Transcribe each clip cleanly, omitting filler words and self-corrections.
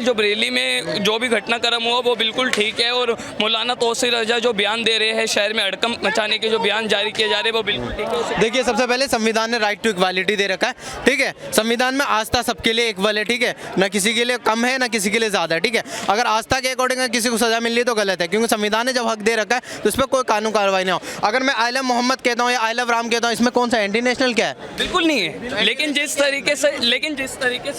फिलहाल जो बरेली में जो भी घटनाक्रम हुआ वो बिल्कुल ठीक है, और मौलाना तौसीर रजा जो बयान दे रहे हैं शहर में हड़कंप मचाने के जो बयान जारी किए जा रहे हैं वो बिल्कुल ठीक है। देखिए, सबसे पहले संविधान ने राइट टू इक्वालिटी दे रखा है, ठीक है। संविधान में आस्था सबके लिए इक्वल है, ठीक है, ना किसी के लिए कम है ना किसी के लिए ज़्यादा है, ठीक है। अगर आस्था के अकॉर्डिंग किसी को सज़ा मिल रही है तो गलत है, क्योंकि संविधान ने जब हक दे रखा है तो इस पर कोई कानून कार्रवाई नहीं हो। अगर मैं आई लव मोहम्मद कहता हूँ या आई लव राम कहता हूँ, इसमें कौन सा एंटी नेशनल क्या है? बिल्कुल नहीं है। लेकिन जिस तरीके से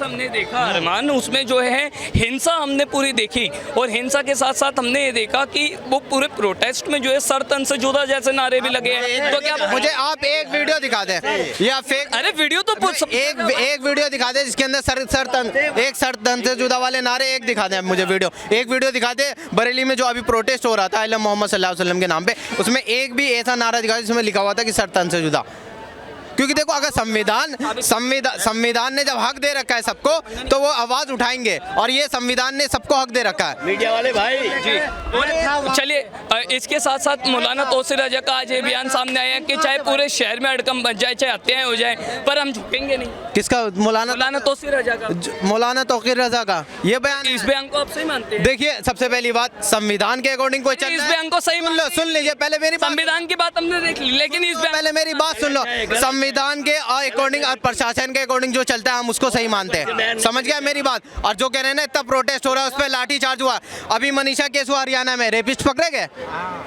हमने देखा अरमान, उसमें जो है हिंसा हमने पूरी देखी, और हिंसा के साथ साथ हमने ये देखा कि वो पूरे प्रोटेस्ट में जो है सर तन से जुदा जैसे नारे भी लगे हैं। तो क्या मुझे आप एक वीडियो दिखा दें या फेक, अरे वीडियो तो एक वीडियो दिखा दे जिसके अंदर सर तन से जुदा वाले नारे एक दिखा दें आप मुझे वीडियो। एक वीडियो दिखा दे बरेली में जो अभी प्रोटेस्ट हो रहा था आई लव मोहम्मद सल्लल्लाहु अलैहि वसल्लम के नाम पे, उसमें एक भी ऐसा नारा दिखा जिसमें लिखा हुआ था कि सर तन से जुदा। क्योंकि देखो, अगर संविधान ने जब हक दे रखा है सबको तो वो आवाज उठाएंगे, और ये संविधान ने सबको हक दे रखा है। मीडिया वाले भाई जी, चलिए इसके साथ साथ मौलाना तौसीर रजा का आज ये बयान सामने आया कि चाहे पूरे शहर में हड़कंप मच जाए, चाहे हत्याएं हो जाए, पर हम झुकेंगे नहीं। किसका? मौलाना तौसीर रजा का। मौलाना तौसीर रजा का ये बयान, इस बयान को आप सही मानते हैं? देखिए, सबसे पहली बात, संविधान के अकॉर्डिंग कोई चल इस बयान को सही सुन लीजिए पहले मेरी संविधान की बात हमने देख ली, लेकिन इस पहले मेरी बात सुन लो। संविधान के अकॉर्डिंग और प्रशासन के अकॉर्डिंग जो चलता है हम उसको सही मानते हैं, समझ गया मेरी बात। और जो कह रहे हैं ना इतना प्रोटेस्ट हो रहा है, उस पर लाठी चार्ज हुआ, अभी मनीषा केस हुआ हरियाणा में, रेपिस्ट पकड़े गए,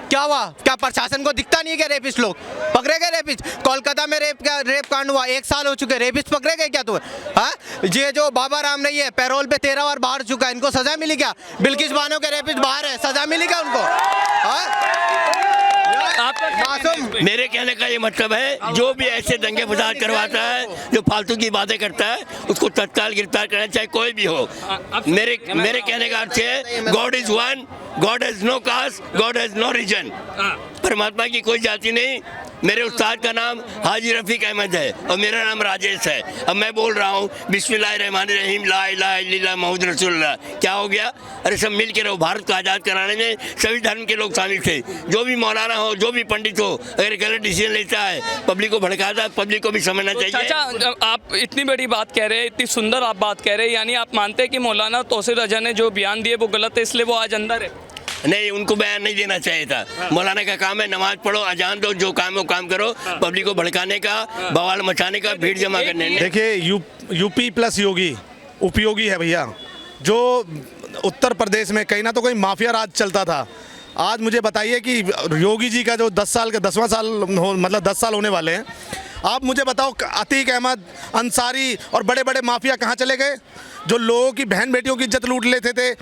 क्या हुआ? क्या प्रशासन को दिखता नहीं है क्या रेपिस्ट लोग पकड़े गए? रेपिस्ट कोलकाता में रेप कांड हुआ, 1 साल हो चुके, रेपिस्ट पकड़े गए क्या? तो ये जो बाबा राम रही है पैरोल पे 13 बार बाहर चुका है, इनको सजा मिली क्या? बिल्किस बानो के रेपिस्ट बाहर है, सजा मिली क्या उनको? मेरे कहने का ये मतलब है, जो भी ऐसे दंगे फसाद करवाता है, जो फालतू की बातें करता है, उसको तत्काल गिरफ्तार करना, चाहे कोई भी हो। मेरे कहने का अर्थ है, God is one, God has no caste, God has no reason. परमात्मा की कोई जाति नहीं। मेरे उस्ताद का नाम हाजी रफीक अहमद है और मेरा नाम राजेश है। अब मैं बोल रहा हूँ बिस्मिल्लाहिर्रहमानिर्रहीम ला इलाहा इल्लल्लाह मुहम्मद रसूलुल्लाह। क्या हो गया? अरे सब मिल के रहो। भारत को आज़ाद कराने में सभी धर्म के लोग शामिल थे। जो भी मौलाना हो, जो भी पंडित हो, अगर गलत डिसीजन लेता है, पब्लिक को भड़काता है, पब्लिक को भी समझना चाहिए। चाचा, आप इतनी बड़ी बात कह रहे हैं, इतनी सुंदर आप बात कह रहे हैं, यानी आप मानते हैं कि मौलाना तौसीर रजा ने जो बयान दिए वो गलत है, इसलिए वो आज अंदर है? नहीं, उनको बयान नहीं देना चाहिए था। मौलाना का काम है नमाज पढ़ो, अजान दो, जो काम है वो काम करो। पब्लिक को भड़काने का, बवाल मचाने का, भीड़ जमा करने। देखिए, यूपी प्लस योगी उपयोगी है भैया। जो उत्तर प्रदेश में कहीं ना तो कहीं माफिया राज चलता था, आज मुझे बताइए कि योगी जी का जो 10 साल का 10वां साल मतलब 10 साल होने वाले हैं, आप मुझे बताओ अतीक अहमद अंसारी और बड़े बड़े माफिया कहाँ चले गए? जो लोगों की बहन बेटियों की इज्जत लूट लेते थे,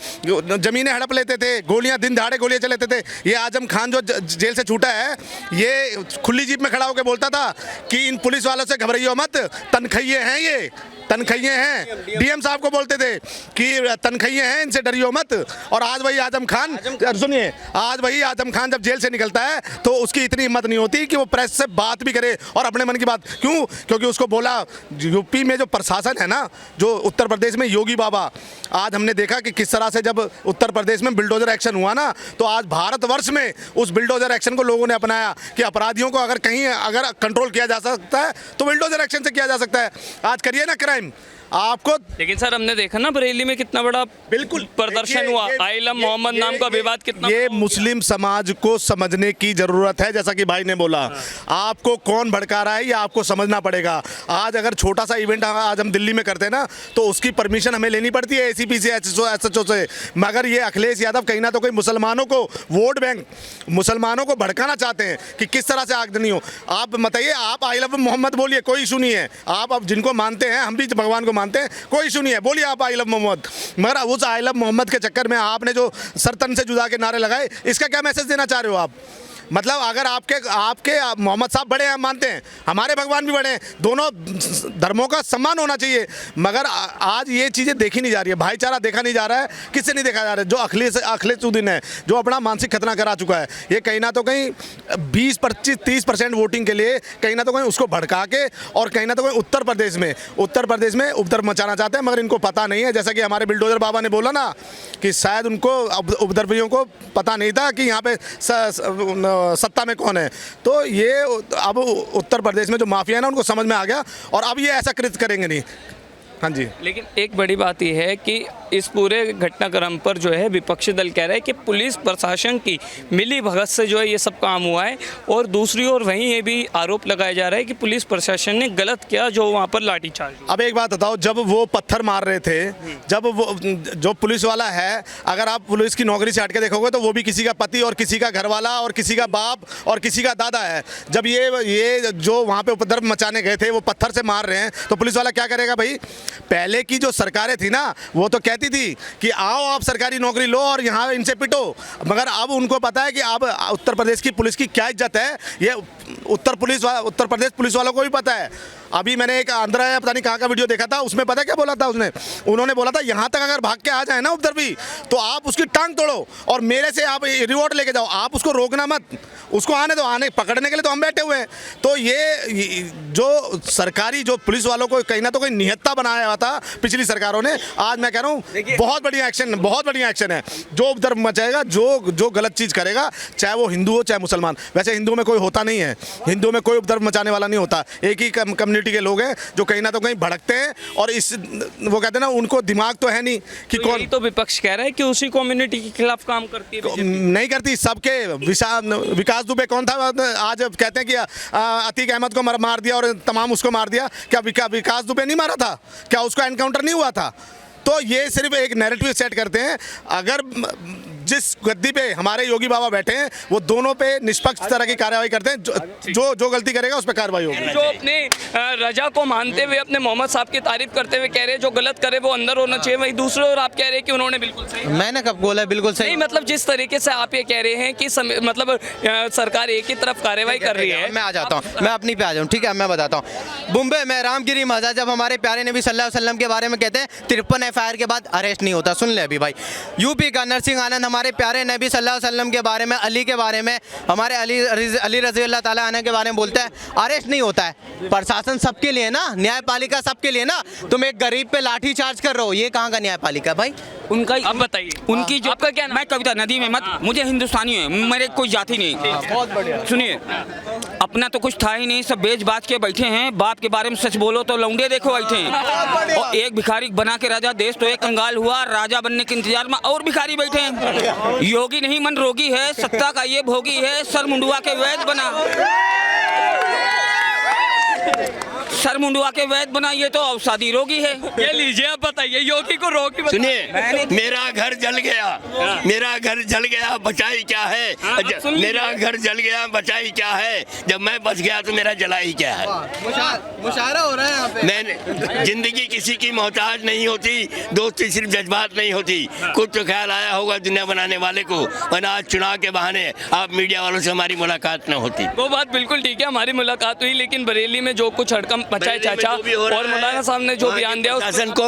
ज़मीनें हड़प लेते थे, गोलियां दिन दहाड़े गोलियां चलाते थे। ये आजम खान जो जेल से छूटा है, ये खुली जीप में खड़ा होकर बोलता था कि इन पुलिस वालों से घबराइयो मत, तनखइये हैं, ये तनखइये हैं। डीएम साहब को बोलते थे कि तनखइये हैं, इनसे डरियो मत। और आज वही आजम खान, सुनिए, आज वही आजम खान जब जेल से निकलता है तो उसकी इतनी हिम्मत नहीं होती कि वो प्रेस से बात भी करे और अपने मन की बात। क्यों? क्योंकि उसको बोला, यूपी में जो प्रशासन है ना, जो उत्तर प्रदेश में योगी बाबा, आज हमने देखा कि किस तरह से जब उत्तर प्रदेश में बिल्डोजर एक्शन हुआ ना, तो आज भारतवर्ष में उस बिल्डोजर एक्शन को लोगों ने अपनाया कि अपराधियों को अगर कहीं अगर कंट्रोल किया जा सकता है तो बिल्डोजर एक्शन से किया जा सकता है। आज करिए ना क्राइम आपको। लेकिन सर, हमने देखा ना बरेली में कितना बड़ा बिल्कुल प्रदर्शन हुआ, आई लव मोहम्मद नाम का विवाद कितना। ये मुस्लिम समाज को समझने की जरूरत है, जैसा कि भाई ने बोला। आपको कौन भड़का रहा है ये आपको समझना पड़ेगा। आज अगर छोटा सा इवेंट आज हम दिल्ली में करते हैं ना, तो उसकी परमिशन हमें लेनी पड़ती है एसीपी से, एसएचओ से। मगर ये अखिलेश यादव कहीं ना तो कहीं मुसलमानों को वोट बैंक, मुसलमानों को भड़काना चाहते हैं कि किस तरह से आगजनी हो। आप बताइए, आप आई लव मोहम्मद बोलिए, कोई इशू नहीं है। आप अब जिनको मानते हैं, हम भी भगवान को मानते हैं, कोई इशू नहीं है, बोलिए आप आई लव मोहम्मद। मगर उस आई लव मोहम्मद के चक्कर में आपने जो सरतन से जुदा के नारे लगाए, इसका क्या मैसेज देना चाह रहे हो आप? मतलब अगर आपके मोहम्मद साहब बड़े हैं, हम मानते हैं, हमारे भगवान भी बड़े हैं, दोनों धर्मों का सम्मान होना चाहिए। मगर आज ये चीज़ें देखी नहीं जा रही है, भाईचारा देखा नहीं जा रहा है। किससे नहीं देखा जा रहा है? जो अखिलेशुद्दीन है, जो अपना मानसिक खतना करा चुका है, ये कहीं ना तो कहीं 20-25-30% वोटिंग के लिए कहीं ना तो कहीं उसको भड़का के, और कहीं ना तो कहीं उत्तर प्रदेश में उपद्रव मचाना चाहते हैं। मगर इनको पता नहीं है, जैसा कि हमारे बिल्डोजर बाबा ने बोला ना, कि शायद उनको उपद्रवियों को पता नहीं था कि यहाँ पे सत्ता में कौन है। तो ये अब उत्तर प्रदेश में जो माफिया है ना, उनको समझ में आ गया, और अब ये ऐसा कृत्य करेंगे नहीं। हाँ जी। लेकिन एक बड़ी बात यह है कि इस पूरे घटनाक्रम पर जो है विपक्षी दल कह रहा है कि पुलिस प्रशासन की मिली भगत से जो है ये सब काम हुआ है, और दूसरी ओर वहीं ये भी आरोप लगाया जा रहा है कि पुलिस प्रशासन ने गलत किया जो वहाँ पर लाठीचार्ज हुआ। अब एक बात बताओ, जब वो पत्थर मार रहे थे, जब वो जो पुलिस वाला है, अगर आप पुलिस की नौकरी से हट के देखोगे तो वो भी किसी का पति और किसी का घरवाला और किसी का बाप और किसी का दादा है। जब ये जो वहाँ पे उपद्रव मचाने गए थे वो पत्थर से मार रहे हैं तो पुलिस वाला क्या करेगा भाई? पहले की जो सरकारें थी ना वो तो कहती थी कि आओ आप सरकारी नौकरी लो और यहाँ इनसे पिटो, मगर अब उनको पता है कि अब उत्तर प्रदेश की पुलिस की क्या इज्जत है, ये उत्तर प्रदेश पुलिस वालों को भी पता है। अभी मैंने एक आंध्रा या पता नहीं कहाँ का वीडियो देखा था, उसमें पता क्या बोला था उन्होंने बोला था यहाँ तक अगर भाग के आ जाए ना उपद्रवी तो आप उसकी टांग तोड़ो और मेरे से आप रिवॉर्ड लेके जाओ, आप उसको रोकना मत, उसको आने दो, आने पकड़ने के लिए तो हम बैठे हुए हैं। तो ये जो सरकारी जो पुलिस वालों को कहीं ना तो कहीं निहत्था बनाया हुआ था पिछली सरकारों ने, आज मैं कह रहा हूँ बहुत बढ़िया एक्शन है। जो उपद्रव मचाएगा, जो गलत चीज़ करेगा, चाहे वो हिंदू हो चाहे मुसलमान, वैसे हिंदुओं में कोई होता नहीं है, हिंदुओं में कोई उपद्रव मचाने वाला नहीं होता, एक ही कम्युनिटी के लोग हैं जो कहीं ना तो कहीं भड़कते हैं और वो कहते हैं ना उनको दिमाग तो है नहीं कि तो कौन तो विपक्ष कह रहा है कि उसी कम्युनिटी के खिलाफ काम करती है बीजेपी। नहीं करती, सबके। विकास दुबे कौन था? आज कहते हैं कि अतीक अहमद को मार दिया और तमाम उसको मार दिया, क्या विकास दुबे नहीं मारा था? क्या उसको एनकाउंटर नहीं हुआ था? तो ये सिर्फ एक नैरेटिव सेट करते हैं। अगर जिस गद्दी पे हमारे योगी बाबा बैठे हैं वो दोनों पे निष्पक्ष तरह की कार्रवाई करते हैं, जो गलती करेगा उस पर कार्रवाई होगी। जो अपने रजा को मानते हुए अपने मोहम्मद साहब की तारीफ करते हुए कह रहे हैं जो गलत करे वो अंदर होना चाहिए, वही दूसरे और आप कह रहे हैं कि उन्होंने बिल्कुल सही। मैंने कब बोला बिल्कुल सही? नहीं, मतलब जिस तरीके से आप ये कह रहे हैं कि मतलब सरकार एक ही तरफ कार्रवाई कर रही है। मैं आ जाता हूँ, मैं अपनी पे आ जाऊँ, ठीक है? मैं बताता हूँ। मुंबई में रामगिरी मस्जिद जब हमारे प्यारे नबी सल्लल्लाहु अलैहि वसल्लम के बारे में कहते हैं 53 FIR के बाद अरेस्ट नहीं होता। सुन ले अभी भाई, यूपी का नरसिंह आनंद हमारे प्यारे नबी सल्लल्लाहु अलैहि वसल्लम के बारे में, अली के बारे में, हमारे अली रज़ी अल्लाह ताला अन्हु के बारे में बोलता है, अरेस्ट नहीं होता है। प्रशासन सबके लिए ना, न्यायपालिका सबके लिए ना। तुम एक गरीब पे लाठी चार्ज कर रहे हो, ये कहाँ का न्यायपालिका भाई? उनका अब बताइए उनकी जो आपका क्या नाम? मैं कविता नदीम अहमद, मुझे हिंदुस्तानी है, मेरे कोई जाति नहीं। बहुत बढ़िया। सुनिए, अपना तो कुछ था ही नहीं, सब बेच बाच के बैठे हैं। बाप के बारे में सच बोलो तो लौंडे देखो बैठे हैं। और एक भिखारी बना के राजा, देश तो एक कंगाल हुआ, राजा बनने के इंतजार में और भिखारी बैठे हैं। योगी नहीं मन रोगी है, सत्ता का ये भोगी है, सर मुंडुआ के वैद बना, सर मुंडुआ के वैद बना, ये तो अवसादी रोगी है। ये लीजिए, आप बताइए योगी को रोगी सुनिए, मेरा घर जल गया, मेरा घर जल गया, बचाई क्या है? मेरा घर जल गया, बचाई क्या है? जब मैं बच गया तो मेरा जलाई क्या है? मुशायरा हो रहा है यहाँ पे। मैंने जिंदगी किसी की मोहताज नहीं होती, दोस्ती सिर्फ जज्बात नहीं होती। कुछ तो ख्याल आया होगा दुनिया बनाने वाले को, वरना आज चुनाव के बहाने आप मीडिया वालों से हमारी मुलाकात न होती। वो बात बिल्कुल ठीक है, हमारी मुलाकात हुई, लेकिन बरेली में जो कुछ हड़कंप मचा है चाचा और मौलाना साहब ने जो बयान दिया, शासन को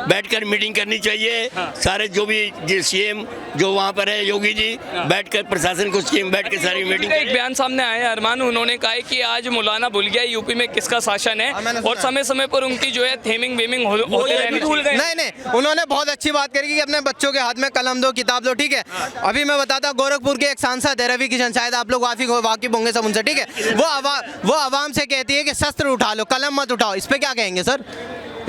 बैठकर मीटिंग करनी चाहिए। सारे जो भी CM जो वहाँ पर है, योगी जी बैठकर प्रशासन को स्कीम बैठ के सारी मीटिंग। एक बयान सामने आया है अरमान, उन्होंने कहा है कि आज मौलाना भूल गया यूपी में किसका शासन है और समय समय पर उनकी जो है थेमिंग वेमिंग होते रहनी चाहिए। नहीं, उन्होंने बहुत अच्छी बात करी कि अपने बच्चों के हाथ में कलम दो, किताब दो, ठीक है? अभी मैं बताता हूँ, गोरखपुर के एक सांसद है रवि किशन, शायद आप लोग वाकिफ होंगे सब उनसे, ठीक है? वो आवाम से कहती है कि शस्त्र उठा लो, कलम मत उठाओ। इस पे क्या कहेंगे सर?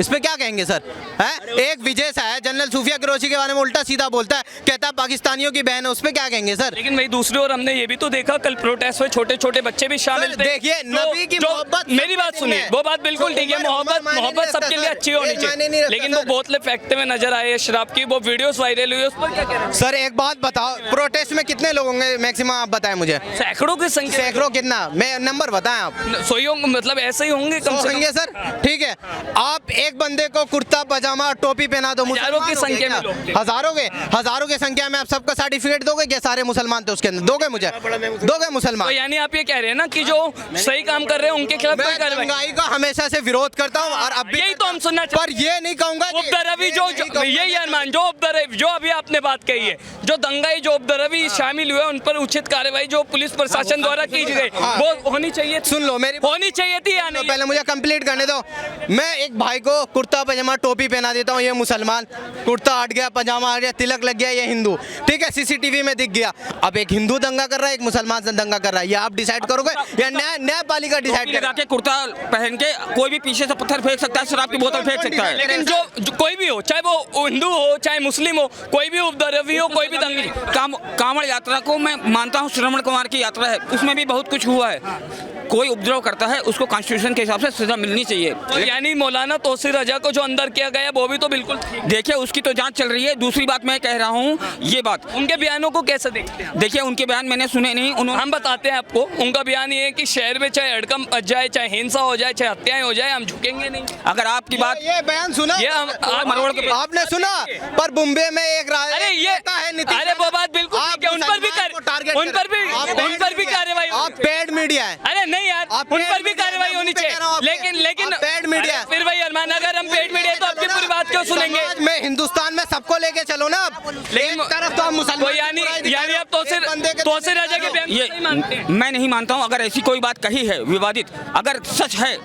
इस पे क्या कहेंगे सर? है एक विजय सा है, जनरल सूफिया किरोशी के बारे में उल्टा सीधा बोलता है, कहता है पाकिस्तानियों की बहन है, उस पे क्या कहेंगे सर? लेकिन भाई दूसरी ओर हमने ये भी तो देखा कल प्रोटेस्ट में छोटे छोटे बच्चे भी शामिल थे। देखिए, नबी की मोहब्बत, मेरी बात सुनिए, वो बात बिल्कुल ठीक है, मोहब्बत सबके लिए अच्छी होनी चाहिए, लेकिन वो बोतलें फेंकते हुए नजर आए शराब की, वो वीडियोस वायरल हुई, उस पर क्या कह रहे हैं? सर एक बात बताओ, प्रोटेस्ट में कितने लोग होंगे मैक्सिमम, आप बताएं मुझे। सैकड़ों की संख्या। सैकड़ों कितना? मैं नंबर बताएं आप। सोइयों मतलब ऐसे ही होंगे कम से होंगे सर, ठीक है? आप एक बंदे को कुर्ता पजामा और टोपी पहना दो, हजारों की संख्या में लोग थे। हजारों की संख्या में आप सबका सर्टिफिकेट दोगे क्या? सारे मुसलमान थे उसके अंदर, दोगे मुझे? दोगे मुसलमान? तो यानी आप ये कह रहे हैं ना कि जो सही काम कर रहे हैं उनके खिलाफ कोई मैं कार्रवाई। महंगाई का हमेशा से विरोध करता हूँ और अब भी यही तो हम सुनना पर ये नहीं कहूंगा कि उपदरवी जो यही अरमान जो उपदरवी जो अभी आपने बात कही है, जो दंगाई जो उपदरवी शामिल हुए उन पर उचित कार्रवाई जो पुलिस प्रशासन द्वारा की गई वो होनी चाहिए। सुन लो, मेरी होनी चाहिए थी या नहीं? पहले मुझे कंप्लीट करने दो। मैं एक भाई को देखो कुर्ता पजामा टोपी पहना देता हूँ, ये मुसलमान, कुर्ता हट गया, पजामा हट गया, तिलक लग गया, ये हिंदू, ठीक है, सीसीटीवी में दिख गया। अब एक हिंदू दंगा कर रहा है, एक मुसलमान से दंगा कर रहा है, ये आप डिसाइड करोगे या न्यायपालिका डिसाइड लगा करेगा? के कुर्ता पहन के कोई भी पीछे से पत्थर फेंक सकता है, शराब की बोतल फेंक सकता है। लेकिन जो कोई भी हो, चाहे वो हिंदू हो चाहे मुस्लिम हो, कोई भी उपद्रवी हो, कोई भी दंगे, कांवड़ यात्रा को मैं मानता हूँ श्रवण कुमार की यात्रा है, उसमें भी बहुत कुछ हुआ है। कोई उपद्रव करता है उसको कॉन्स्टिट्यूशन के हिसाब से सजा मिलनी चाहिए। तो यानी मौलाना तौसीर रजा को जो अंदर किया गया वो भी तो बिल्कुल ठीक। देखिए उसकी तो जांच चल रही है। दूसरी बात मैं कह रहा हूँ, ये बात उनके बयानों को कैसे देखते हैं? देखिए उनके बयान मैंने सुने नहीं, उन्होंने हम बताते हैं आपको, उनका बयान ये है कि शहर में चाहे हड़कंप मच जाए, चाहे हिंसा हो जाए, चाहे हत्याएं हो जाए, हम झुकेंगे नहीं। अगर आपकी बात ये बयान सुना, ये आप मरोड़ के आपने सुना, पर मुंबई में एक अरे ये अरे वो बात बिल्कुल ठीक है, उन पर भी कार्रवाई, आप पेड मीडिया है, अरे नहीं यार, उन पर भी कार्रवाई होनी चाहिए। लेकिन पेड मीडिया, फिर वही अरमान, अगर हम पेड मीडिया तो आपकी पूरी बात क्यों सुनेंगे? समाज में हिंदुस्तान में सबको लेके चलो ना। लेकिन एक तरफ तो हम मुसलमान, तो यानी आप तौसीर रजा के बयान ये को नहीं मानते हैं? मैं नहीं मानता हूँ। अगर ऐसी कोई बात कही है विवादित, अगर सच है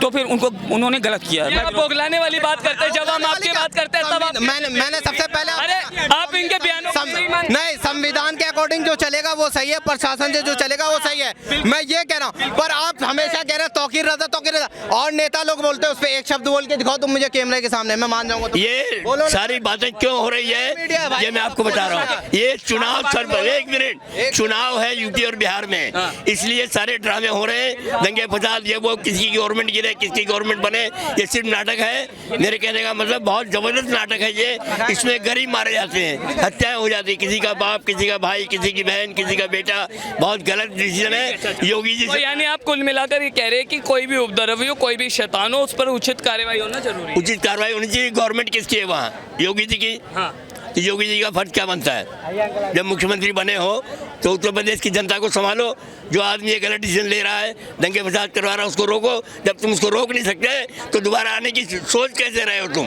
तो फिर उन्होंने गलत किया ये है। आप बोगलाने वाली बात करते हैं, जब हम आपकी बात करते हैं तब आप मैंने सबसे पहले अरे आप इनके बयानों को नहीं मानते। नहीं, संविधान के अकॉर्डिंग जो चलेगा वो सही है, प्रशासन से जो चलेगा वो सही है, मैं ये कह रहा हूँ। पर आप हमेशा कह रहे हैं तौकीर रजा, और नेता लोग बोलते हैं उस पर एक शब्द बोल के दिखाओ तुम मुझे कैमरे के सामने, मैं मान जाऊंगा। ये बोलो सारी बातें क्यों हो रही है ये मैं आपको बता रहा हूँ। ये चुनाव सर, एक मिनट, चुनाव है यूपी और बिहार में, इसलिए सारे ड्रामे हो रहे हैं, दंगे फसाद, ये वो, किसी की गवर्नमेंट गिरे, किसकी गवर्नमेंट बने, ये सिर्फ नाटक है। मेरे कहने का मतलब बहुत जबरदस्त नाटक है ये। इसमें गरीब मारे जाते हैं, हत्याएं हो जाती है, किसी का बाप, किसी का भाई, किसी की बहन, किसी का बेटा। बहुत गलत डिसीजन है योगी जी तो से। यानी आप कुल मिलाकर ये कह रहे हैं कि कोई भी उपद्रवी हो, कोई भी शैतान हो, उस पर उचित कार्रवाई होना जरूरी है। उचित कार्रवाई होनी चाहिए। गवर्नमेंट किसकी है वहाँ? योगी जी की। हाँ, तो योगी जी का फर्ज क्या बनता है? जब मुख्यमंत्री बने हो तो उत्तर प्रदेश की जनता को संभालो। जो आदमी ये गलत डिसीजन ले रहा है, दंगे फसाद करवा रहा है, उसको रोको। जब तुम उसको रोक नहीं सकते तो दोबारा आने की सोच कैसे रहे हो तुम?